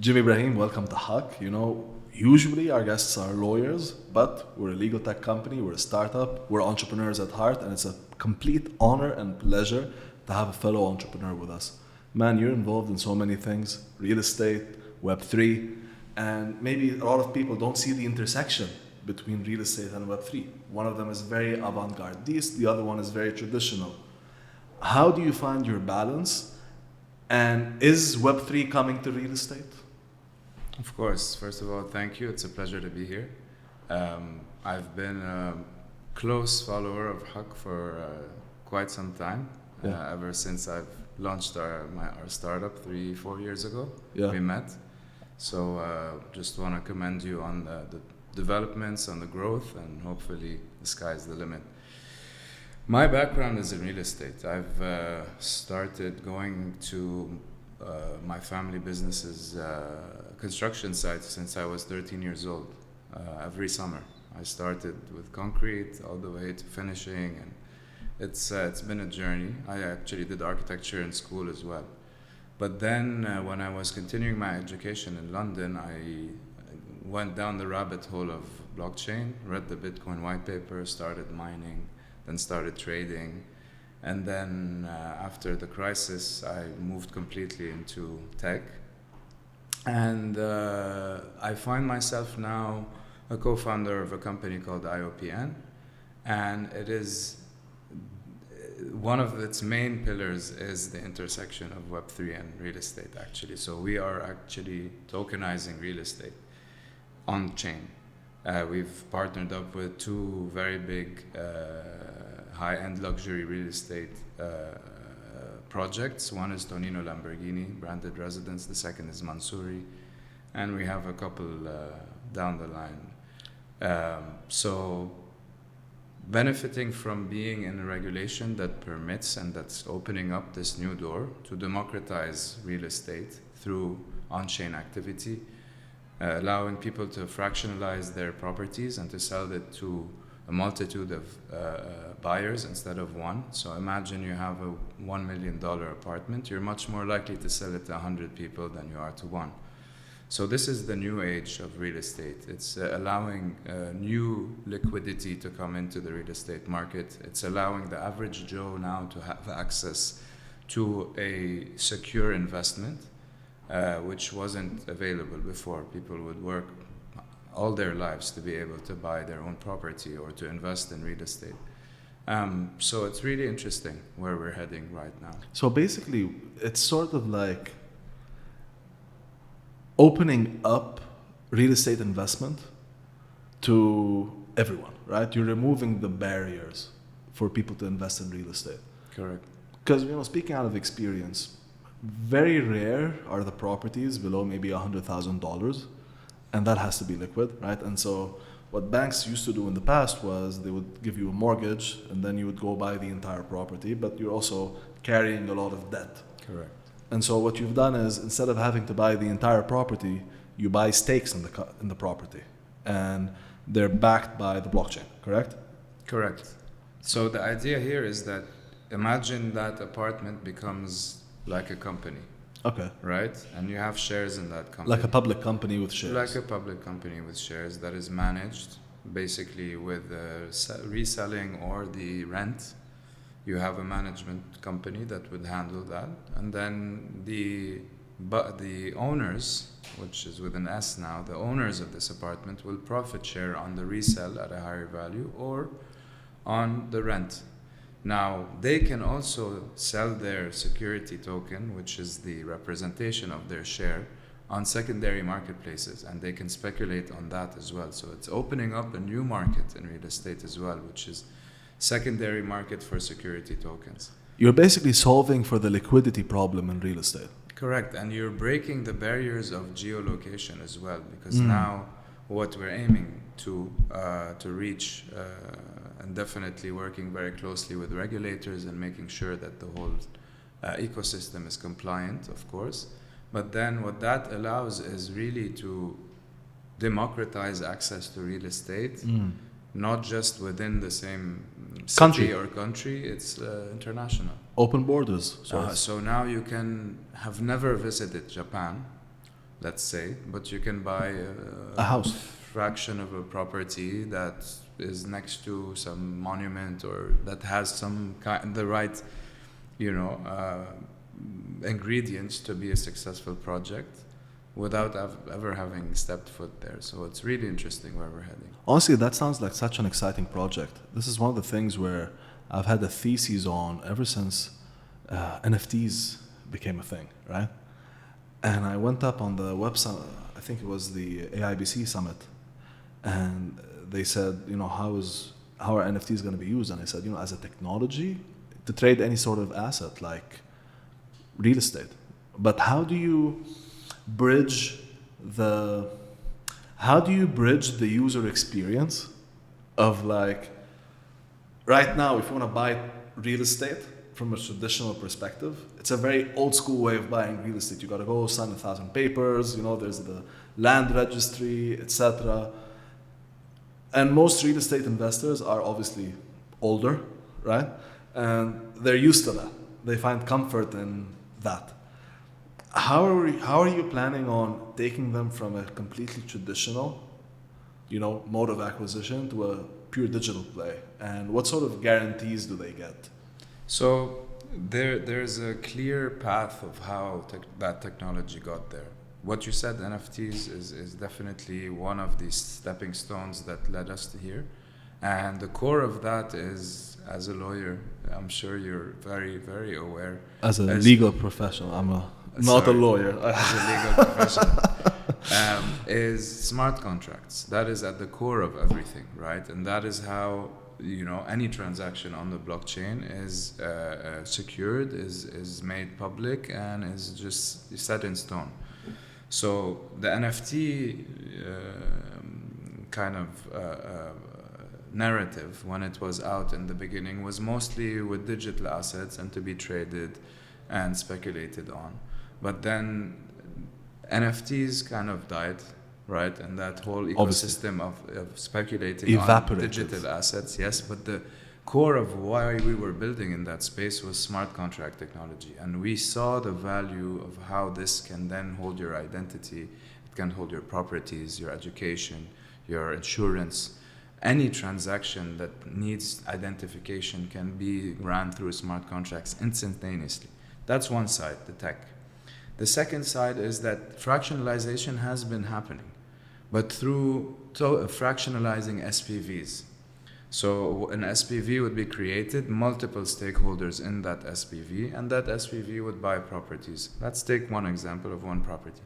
Jimi Ibrahim, welcome to HAQQ. Usually our guests are lawyers, but we're a legal tech company, we're a startup, we're entrepreneurs at heart, and it's a complete honor and pleasure to have a fellow entrepreneur with us. Man, you're involved in so many things, real estate, Web3, and maybe a lot of people don't see the intersection between real estate and Web3. One of them is very avant-garde, the other one is very traditional. How do you find your balance? And is Web3 coming to real estate? Of course. First of all, thank you. It's a pleasure to be here. I've been a close follower of HAQQ for quite some time, ever since I've launched our startup 3-4 years ago. We met. So just want to commend you on the developments, on the growth, and hopefully the sky's the limit. My background is in real estate. I've started going to my family business's construction sites since I was 13 years old. Every summer, I started with concrete all the way to finishing, and it's been a journey. I actually did architecture in school as well. But then when I was continuing my education in London, I went down the rabbit hole of blockchain, read the Bitcoin white paper, started mining, then started trading. And then after the crisis, I moved completely into tech. And I find myself now a co-founder of a company called IOPN. And it is one of its main pillars is the intersection of Web3 and real estate, actually. So we are actually tokenizing real estate on chain. We've partnered up with two very big high-end luxury real estate projects. One is Tonino Lamborghini branded residence. The second is Mansouri, and we have a couple down the line. So benefiting from being in a regulation that permits and that's opening up this new door to democratize real estate through on-chain activity, allowing people to fractionalize their properties and to sell it to a multitude of buyers instead of one. So imagine you have a $1 million apartment, you're much more likely to sell it to 100 people than you are to one. So this is the new age of real estate. It's allowing new liquidity to come into the real estate market. It's allowing the average Joe now to have access to a secure investment, which wasn't available before. People would work all their lives to be able to buy their own property or to invest in real estate. So it's really interesting where we're heading right now. So basically, it's sort of like opening up real estate investment to everyone, right? You're removing the barriers for people to invest in real estate. Correct. Because, speaking out of experience, very rare are the properties below maybe $100,000, and that has to be liquid, right? And so what banks used to do in the past was they would give you a mortgage and then you would go buy the entire property, but you're also carrying a lot of debt. Correct. And so what you've done is, instead of having to buy the entire property, you buy stakes in the property, and they're backed by the blockchain, correct? Correct. So the idea here is that imagine that apartment becomes like a company. Okay. Right? And you have shares in that company. Like a public company with shares. Like a public company with shares that is managed basically with reselling or the rent. You have a management company that would handle that. And then the owners, which is with an S now, the owners of this apartment will profit share on the resale at a higher value or on the rent. Now, they can also sell their security token, which is the representation of their share, on secondary marketplaces, and they can speculate on that as well. So it's opening up a new market in real estate as well, which is secondary market for security tokens. You're basically solving for the liquidity problem in real estate. Correct, and you're breaking the barriers of geolocation as well, because now what we're aiming to reach, and definitely working very closely with regulators and making sure that the whole ecosystem is compliant, of course. But then what that allows is really to democratize access to real estate, not just within the same city or country, it's international. Open borders. So now you can have never visited Japan, let's say, but you can buy A house. fraction of a property that is next to some monument or that has some the right, ingredients to be a successful project without ever having stepped foot there. So it's really interesting where we're heading. Honestly, that sounds like such an exciting project. This is one of the things where I've had a thesis on ever since NFTs became a thing, right? And I went up on the website, I think it was the AIBC summit, and they said, how are NFTs going to be used? And I said, as a technology to trade any sort of asset like real estate. But how do you bridge the user experience of like, right now, if you want to buy real estate from a traditional perspective, it's a very old school way of buying real estate. You got to go sign 1,000 papers, there's the land registry, etc. And most real estate investors are obviously older, right? And they're used to that. They find comfort in that. How are you planning on taking them from a completely traditional, mode of acquisition to a pure digital play? And what sort of guarantees do they get? So there's a clear path of how that technology got there. What you said, NFTs, is definitely one of these stepping stones that led us to here. And the core of that is, as a lawyer, I'm sure you're very, very aware. As a legal professional, not a lawyer. As a legal professional. Is smart contracts. That is at the core of everything, right? And that is how any transaction on the blockchain is secured, is made public, and is just set in stone. So the NFT narrative, when it was out in the beginning, was mostly with digital assets and to be traded and speculated on. But then NFTs kind of died, right? And that whole ecosystem of speculating on digital assets, yes. But the core of why we were building in that space was smart contract technology. And we saw the value of how this can then hold your identity. It can hold your properties, your education, your insurance. Any transaction that needs identification can be ran through smart contracts instantaneously. That's one side, the tech. The second side is that fractionalization has been happening, but through fractionalizing SPVs. So an SPV would be created, multiple stakeholders in that SPV, and that SPV would buy properties. Let's take one example of one property.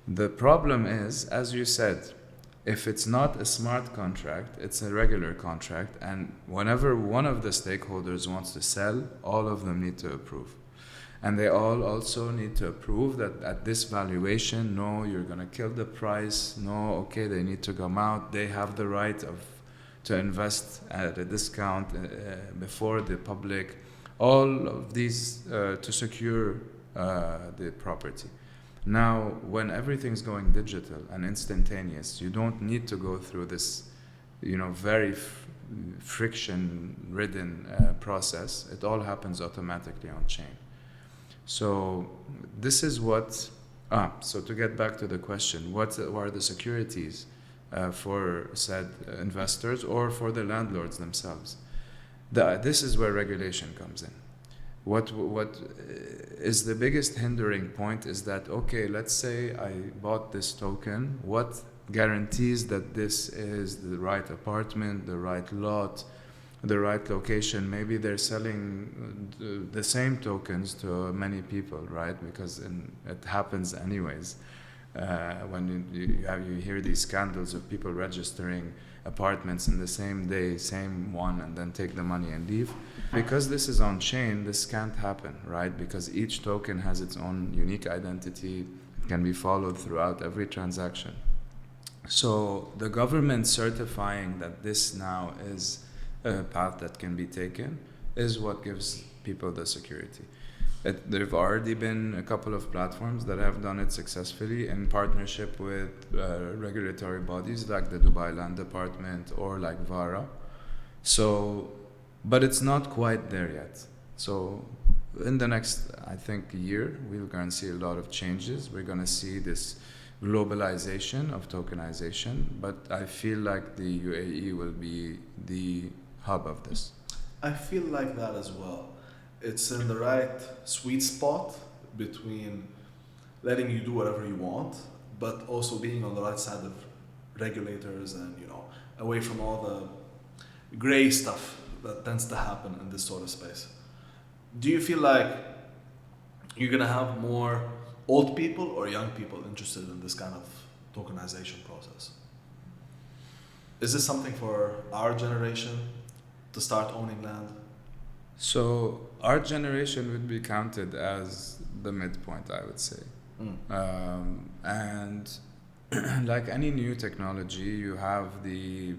The problem is, as you said, if it's not a smart contract, it's a regular contract, and whenever one of the stakeholders wants to sell, all of them need to approve. And they all also need to approve that at this valuation, no, you're going to kill the price, no, okay, they need to come out, they have the right to invest at a discount before the public, all of these to secure the property. Now, when everything's going digital and instantaneous, you don't need to go through this, very friction-ridden process. It all happens automatically on chain. So this is what. So to get back to the question, what are the securities for said investors or for the landlords themselves? This is where regulation comes in. What is the biggest hindering point is that, okay, let's say I bought this token, what guarantees that this is the right apartment, the right lot, the right location? Maybe they're selling the same tokens to many people, right? Because it happens anyways. When you hear these scandals of people registering apartments in the same day, same one, and then take the money and leave. Because this is on chain, this can't happen, right? Because each token has its own unique identity. It can be followed throughout every transaction. So the government certifying that this now is a path that can be taken is what gives people the security. There have already been a couple of platforms that have done it successfully in partnership with regulatory bodies like the Dubai Land Department or like VARA. So, but it's not quite there yet. So in the next, I think, year, we're going to see a lot of changes. We're going to see this globalization of tokenization, but I feel like the UAE will be the hub of this. I feel like that as well. It's in the right sweet spot between letting you do whatever you want, but also being on the right side of regulators and, you know, away from all the gray stuff that tends to happen in this sort of space. Do you feel like you're gonna have more old people or young people interested in this kind of tokenization process? Is this something for our generation to start owning land? So our generation would be counted as the midpoint, I would say. And like any new technology, you have the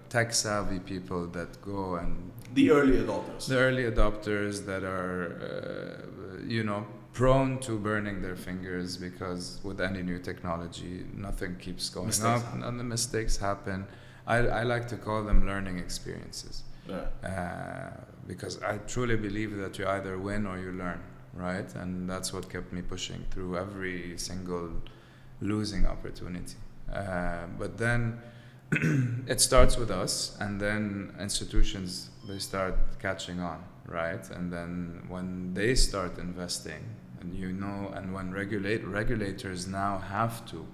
tech savvy people that go and The early adopters. the early adopters that are prone to burning their fingers, because with any new technology nothing keeps going Mistakes up happen. and the mistakes happen. I like to call them learning experiences, Yeah. because I truly believe that you either win or you learn, right? And that's what kept me pushing through every single losing opportunity. But then it starts with us, and then institutions, they start catching on, right? And then when they start investing, and when regulators now have to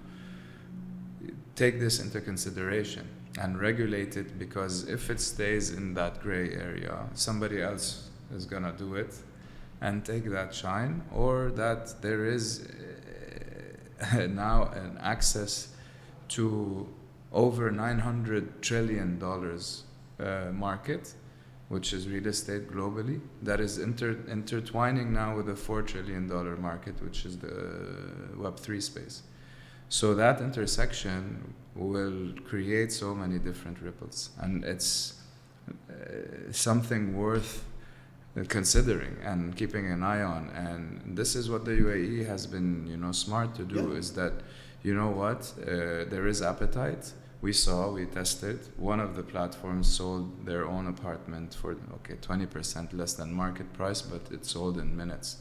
take this into consideration and regulate it, because if it stays in that gray area, somebody else is gonna do it and take that shine, or that there is now an access to over $900 trillion market, which is real estate globally, that is intertwining now with a $4 trillion market, which is the Web3 space. So that intersection will create so many different ripples, and it's something worth considering and keeping an eye on. And this is what the UAE has been, smart to do. Yeah. Is that, there is appetite. We tested. One of the platforms sold their own apartment for 20% less than market price, but it sold in minutes.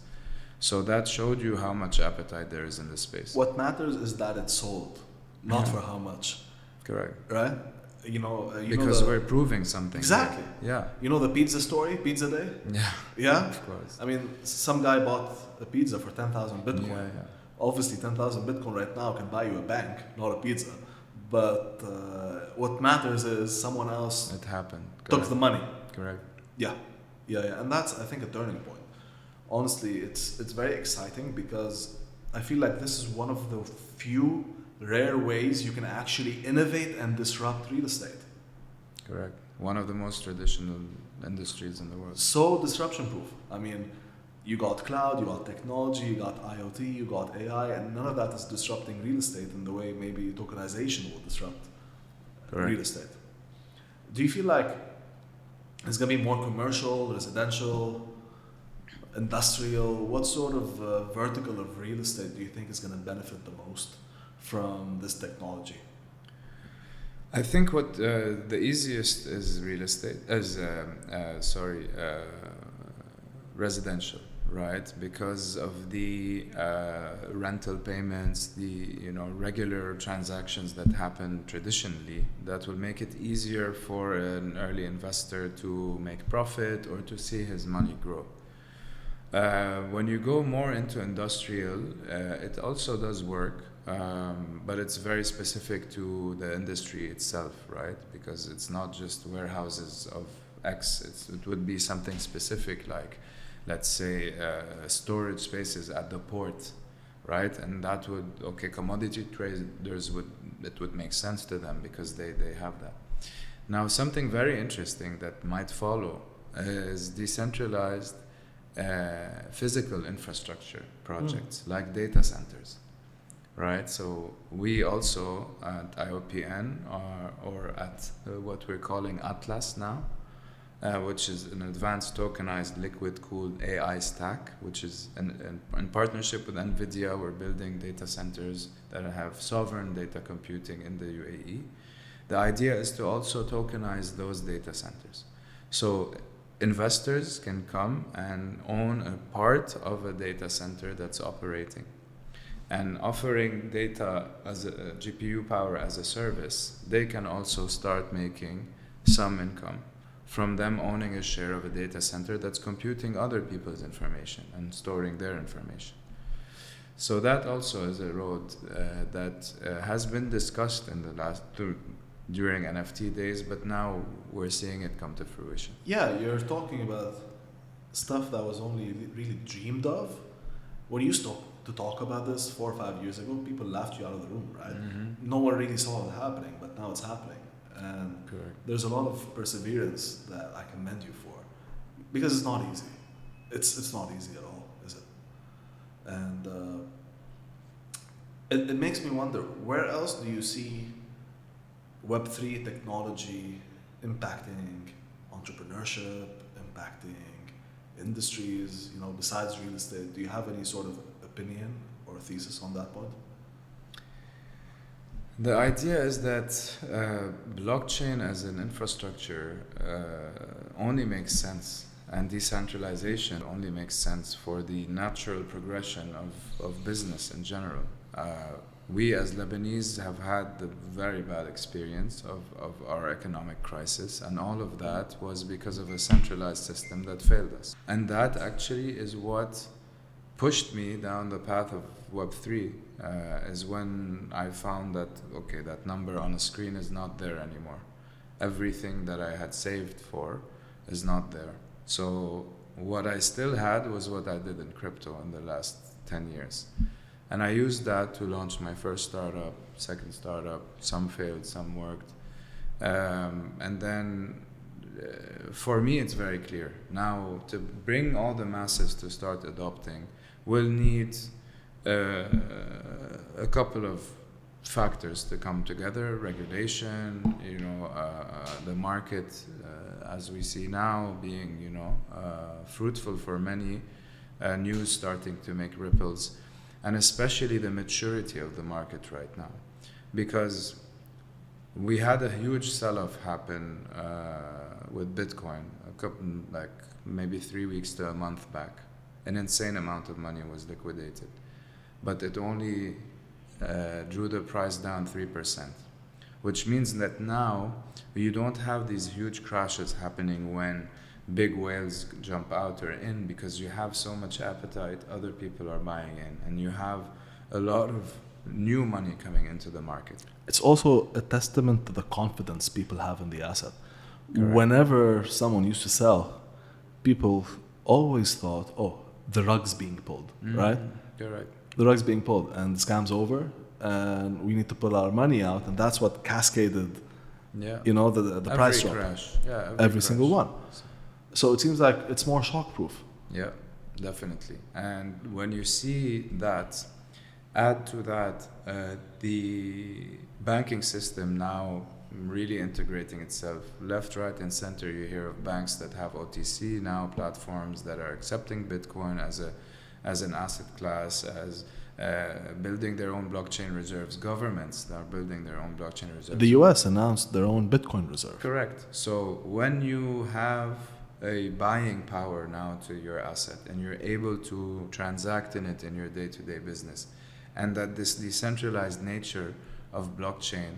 So that showed you how much appetite there is in this space. What matters is that it's sold, not Yeah. for how much, Correct. right? Because we're proving something. Exactly. Yeah. You know the pizza story, Pizza Day? Yeah. Yeah? Of course. I mean, some guy bought a pizza for 10,000 Bitcoin. Yeah. Obviously, 10,000 Bitcoin right now can buy you a bank, not a pizza. But what matters is someone else It happened. took the money. Correct. Yeah. And that's, I think, a turning point. Honestly, it's very exciting, because I feel like this is one of the few rare ways you can actually innovate and disrupt real estate. Correct. One of the most traditional industries in the world. So disruption proof. I mean, you got cloud, you got technology, you got IoT, you got AI, and none of that is disrupting real estate in the way maybe tokenization will disrupt Correct. real estate. Do you feel like it's going to be more commercial, residential, industrial? What sort of vertical of real estate do you think is going to benefit the most from this technology? I think what the easiest is real estate, residential, right? Because of the rental payments, the regular transactions that happen traditionally, that will make it easier for an early investor to make profit or to see his money grow. When you go more into industrial, it also does work, but it's very specific to the industry itself, right? Because it's not just warehouses of X, it would be something specific, like, let's say, storage spaces at the port, right? And that would, commodity traders would make sense to them, because they have that. Now, something very interesting that might follow is decentralized physical infrastructure projects, like data centers, right? So we also at IOPN or at what we're calling Atlas now, which is an advanced tokenized liquid cooled AI stack, which is in partnership with NVIDIA. We're building data centers that have sovereign data computing in the UAE. The idea is to also tokenize those data centers. So investors can come and own a part of a data center that's operating. And offering data as a GPU power as a service, they can also start making some income from them owning a share of a data center that's computing other people's information and storing their information. So that also is a road that has been discussed in the during NFT days, but now we're seeing it come to fruition. Yeah, you're talking about stuff that was only really dreamed of. When you stopped to talk about this 4 or 5 years ago, people laughed you out of the room, right? Mm-hmm. No one really saw it happening, but now it's happening. And Correct. there's a lot of perseverance that I commend you for, because it's not easy. It's not easy at all, is it? And it makes me wonder, where else do you see Web3 technology impacting entrepreneurship, impacting industries, besides real estate? Do you have any sort of opinion or thesis on that point? The idea is that blockchain as an infrastructure only makes sense, and decentralization only makes sense for the natural progression of business in general. We as Lebanese have had the very bad experience of our economic crisis, and all of that was because of a centralized system that failed us. And that actually is what pushed me down the path of Web3, is when I found that, okay, that number on a screen is not there anymore. Everything that I had saved for is not there. So what I still had was what I did in crypto in the last 10 years. And I used that to launch my first startup, second startup. Some failed, some worked. And then for me, it's very clear. Now, to bring all the masses to start adopting, we'll need a couple of factors to come together: regulation, the market, as we see now, being fruitful for many, news starting to make ripples, and especially the maturity of the market right now, because we had a huge sell-off happen with Bitcoin maybe 3 weeks to a month back. An insane amount of money was liquidated, but it only drew the price down 3%, which means that now you don't have these huge crashes happening when big whales jump out or in, because you have so much appetite, other people are buying in, and you have a lot of new money coming into the market. It's also a testament to the confidence people have in the asset. Correct. Whenever someone used to sell, people always thought, oh, the rug's being pulled, right? You're right. The rug's being pulled and the scam's over and we need to pull our money out, and that's what cascaded, the price drop. Crash. Yeah, every crash. single one. So it seems like it's more shockproof. Yeah, definitely. And when you see that, add to that the banking system now really integrating itself left, right, and center. You hear of banks that have OTC now, platforms that are accepting Bitcoin as an asset class, as building their own blockchain reserves. Governments that are building their own blockchain reserves. The US announced their own Bitcoin reserve. Correct. So when you have a buying power now to your asset and you're able to transact in it in your day-to-day business, and that this decentralized nature of blockchain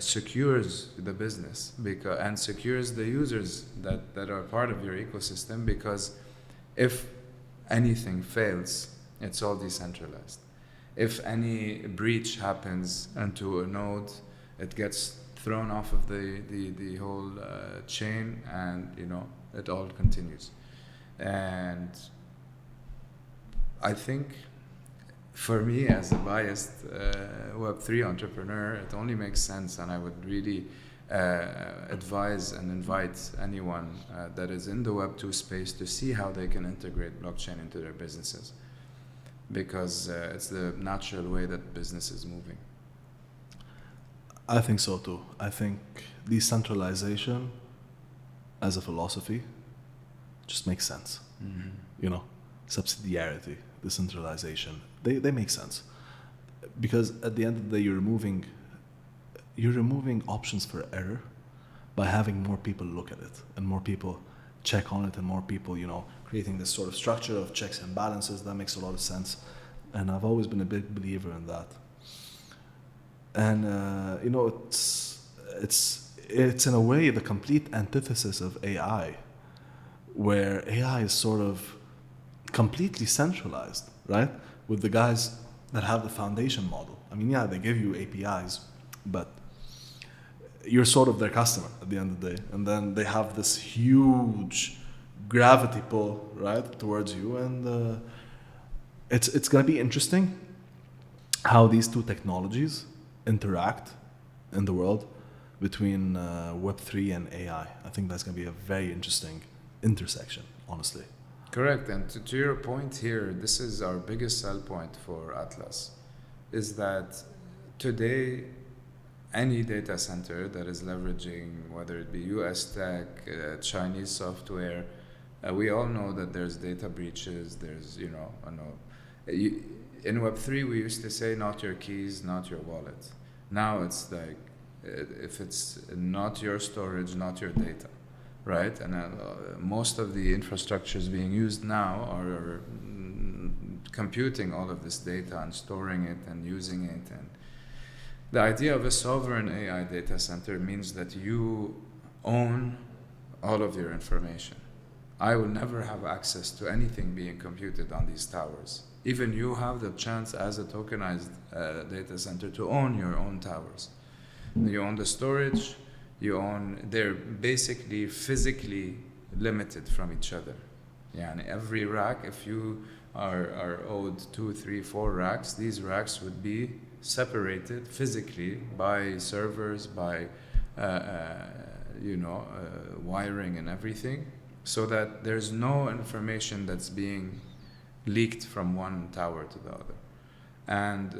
secures the business and secures the users that are part of your ecosystem, because if anything fails, it's all decentralized. If any breach happens into a node, it gets thrown off of the whole chain, and it all continues. And I think for me, as a biased Web3 entrepreneur, it only makes sense, and I would really advise and invite anyone that is in the Web2 space to see how they can integrate blockchain into their businesses, because it's the natural way that business is moving. I think so too. I think decentralization as a philosophy just makes sense. Mm-hmm. Subsidiarity, decentralization, they make sense, because at the end of the day you're removing options for error by having more people look at it and more people check on it and more people, creating this sort of structure of checks and balances. That makes a lot of sense. And I've always been a big believer in that. And, it's in a way the complete antithesis of AI, where AI is sort of completely centralized, right? With the guys that have the foundation model. I mean, yeah, they give you APIs, but you're sort of their customer at the end of the day. And then they have this huge gravity pull, right, towards you. And it's going to be interesting how these two technologies interact in the world between Web3 and AI. I think that's going to be a very interesting intersection, honestly. Correct. And to your point here, this is our biggest sell point for Atlas, is that today any data center that is leveraging, whether it be US tech, Chinese software, we all know that there's data breaches, there's, in Web3 we used to say not your keys, not your wallet. Now it's like, if it's not your storage, not your data, right? And most of the infrastructures being used now are computing all of this data and storing it and using it. And the idea of a sovereign AI data center means that you own all of your information. I will never have access to anything being computed on these towers. Even you have the chance as a tokenized data center to own your own towers. You own the storage, they're basically physically limited from each other. Yeah, and every rack, if you are owed 2, 3, 4 racks, these racks would be separated physically by servers, by wiring and everything, so that there's no information that's being leaked from one tower to the other. And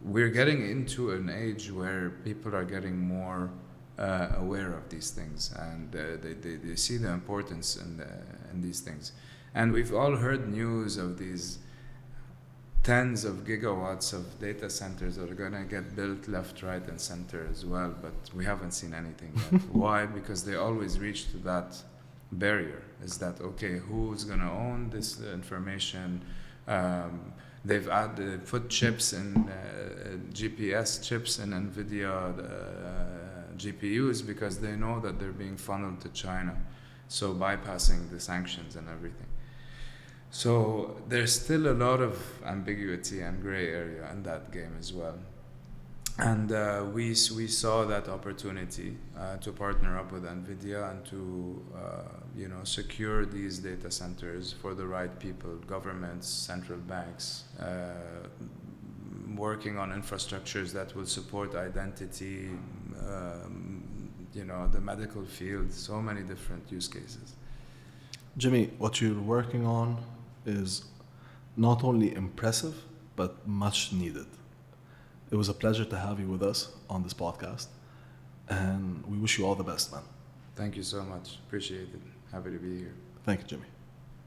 we're getting into an age where people are getting more aware of these things, and they see the importance in these things. And we've all heard news of these tens of gigawatts of data centers that are going to get built left, right, and center as well, but we haven't seen anything yet. Why? Because they always reach to that barrier. Is that, okay, who's going to own this information? They've put chips in GPS chips in NVIDIA GPUs because they know that they're being funneled to China, so bypassing the sanctions and everything. So there's still a lot of ambiguity and gray area in that game as well. And we saw that opportunity to partner up with NVIDIA and to secure these data centers for the right people, governments, central banks, working on infrastructures that will support identity, the medical field, so many different use cases. Jimmy, what you're working on is not only impressive, but much needed. It was a pleasure to have you with us on this podcast, and we wish you all the best, man. Thank you so much. Appreciate it. Happy to be here. Thank you, Jimmy.